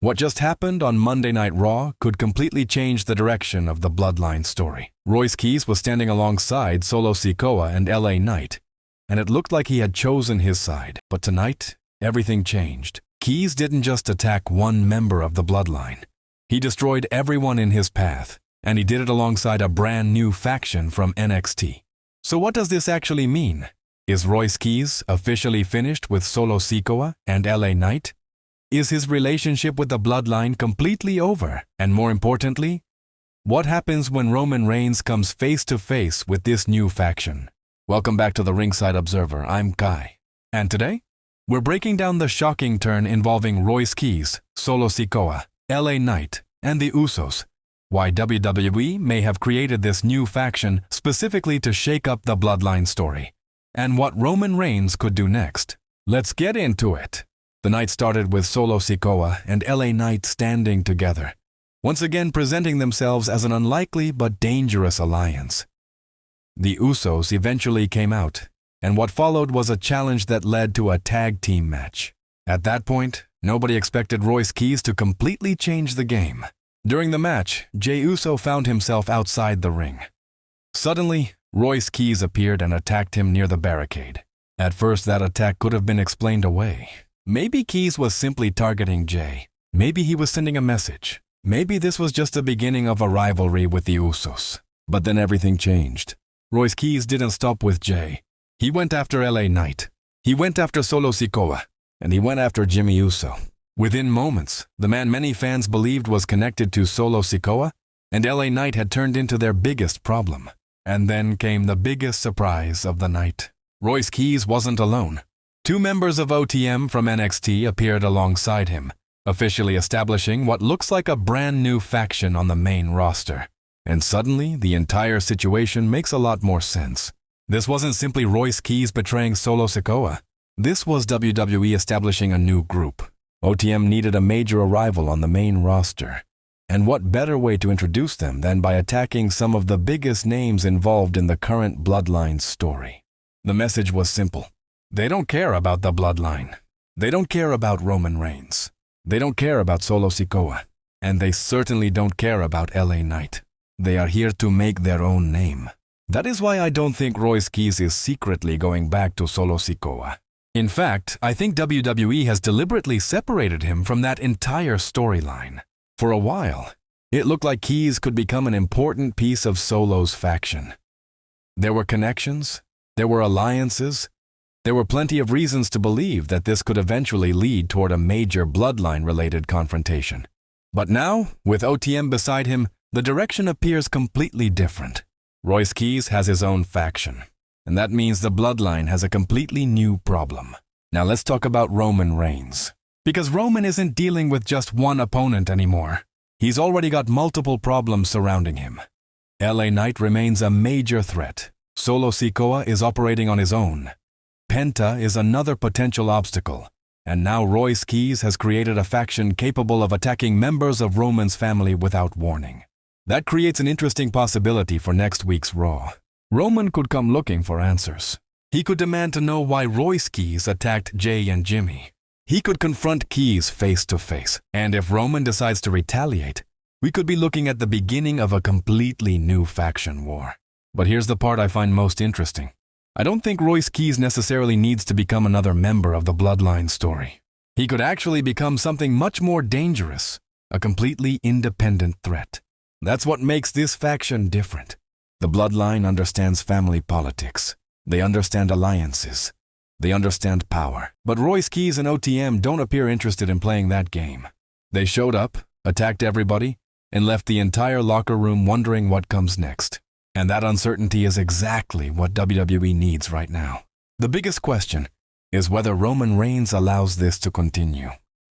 What just happened on Monday Night Raw could completely change the direction of the Bloodline story. Royce Keys was standing alongside Solo Sikoa and LA Knight, and it looked like he had chosen his side. But tonight, everything changed. Keys didn't just attack one member of the Bloodline. He destroyed everyone in his path, and he did it alongside a brand new faction from NXT. So what does this actually mean? Is Royce Keys officially finished with Solo Sikoa and LA Knight? Is his relationship with the Bloodline completely over? And more importantly, what happens when Roman Reigns comes face to face with this new faction? Welcome back to the Ringside Observer. I'm Kai. And today, we're breaking down the shocking turn involving Royce Keys, Solo Sikoa, LA Knight, and the Usos. Why WWE may have created this new faction specifically to shake up the Bloodline story. And what Roman Reigns could do next. Let's get into it. The night started with Solo Sikoa and LA Knight standing together, once again presenting themselves as an unlikely but dangerous alliance. The Usos eventually came out, and what followed was a challenge that led to a tag team match. At that point, nobody expected Royce Keys to completely change the game. During the match, Jey Uso found himself outside the ring. Suddenly, Royce Keys appeared and attacked him near the barricade. At first, that attack could have been explained away. Maybe Keys was simply targeting Jey. Maybe he was sending a message. Maybe this was just the beginning of a rivalry with the Usos. But then everything changed. Royce Keys didn't stop with Jey. He went after LA Knight. He went after Solo Sikoa. And he went after Jey Uso. Within moments, the man many fans believed was connected to Solo Sikoa and LA Knight had turned into their biggest problem. And then came the biggest surprise of the night. Royce Keys wasn't alone. Two members of OTM from NXT appeared alongside him, officially establishing what looks like a brand new faction on the main roster. And suddenly, the entire situation makes a lot more sense. This wasn't simply Royce Keys betraying Solo Sikoa. This was WWE establishing a new group. OTM needed a major arrival on the main roster. And what better way to introduce them than by attacking some of the biggest names involved in the current Bloodline story? The message was simple. They don't care about the Bloodline. They don't care about Roman Reigns. They don't care about Solo Sikoa. And they certainly don't care about LA Knight. They are here to make their own name. That is why I don't think Royce Keys is secretly going back to Solo Sikoa. In fact, I think WWE has deliberately separated him from that entire storyline. For a while, it looked like Keys could become an important piece of Solo's faction. There were connections, there were alliances, there were plenty of reasons to believe that this could eventually lead toward a major Bloodline-related confrontation. But now, with OTM beside him, the direction appears completely different. Royce Keys has his own faction, and that means the Bloodline has a completely new problem. Now let's talk about Roman Reigns. Because Roman isn't dealing with just one opponent anymore. He's already got multiple problems surrounding him. LA Knight remains a major threat. Solo Sikoa is operating on his own. Penta is another potential obstacle. And now Royce Keys has created a faction capable of attacking members of Roman's family without warning. That creates an interesting possibility for next week's Raw. Roman could come looking for answers. He could demand to know why Royce Keys attacked Jey and Jimmy. He could confront Keys face to face. And if Roman decides to retaliate, we could be looking at the beginning of a completely new faction war. But here's the part I find most interesting. I don't think Royce Keys necessarily needs to become another member of the Bloodline story. He could actually become something much more dangerous, a completely independent threat. That's what makes this faction different. The Bloodline understands family politics. They understand alliances. They understand power. But Royce Keys and OTM don't appear interested in playing that game. They showed up, attacked everybody, and left the entire locker room wondering what comes next. And that uncertainty is exactly what WWE needs right now. The biggest question is whether Roman Reigns allows this to continue.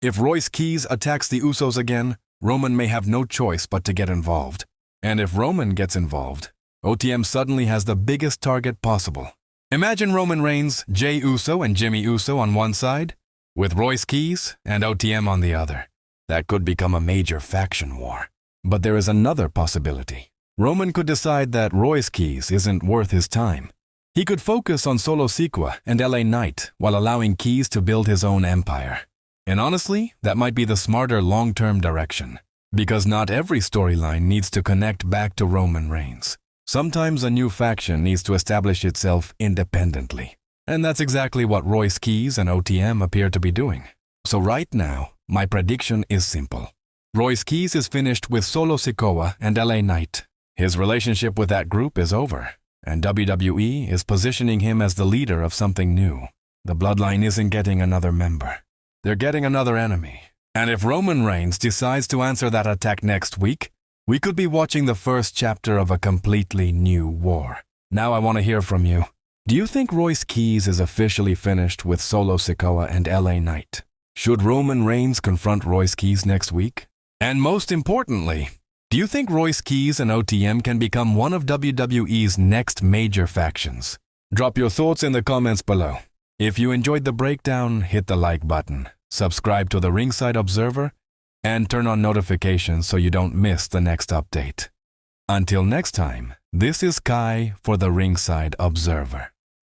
If Royce Keys attacks the Usos again, Roman may have no choice but to get involved. And if Roman gets involved, OTM suddenly has the biggest target possible. Imagine Roman Reigns, Jey Uso, and Jey Uso on one side, with Royce Keys and OTM on the other. That could become a major faction war. But there is another possibility. Roman could decide that Royce Keys isn't worth his time. He could focus on Solo Sikoa and LA Knight while allowing Keys to build his own empire. And honestly, that might be the smarter long-term direction. Because not every storyline needs to connect back to Roman Reigns. Sometimes a new faction needs to establish itself independently. And that's exactly what Royce Keys and OTM appear to be doing. So right now, my prediction is simple. Royce Keys is finished with Solo Sikoa and LA Knight. His relationship with that group is over, and WWE is positioning him as the leader of something new. The Bloodline isn't getting another member. They're getting another enemy. And if Roman Reigns decides to answer that attack next week, we could be watching the first chapter of a completely new war. Now I want to hear from you. Do you think Royce Keys is officially finished with Solo Sikoa and LA Knight? Should Roman Reigns confront Royce Keys next week? And most importantly, do you think Royce Keys and OTM can become one of WWE's next major factions? Drop your thoughts in the comments below. If you enjoyed the breakdown, hit the like button, subscribe to the Ringside Observer, and turn on notifications so you don't miss the next update. Until next time, this is Kai for the Ringside Observer.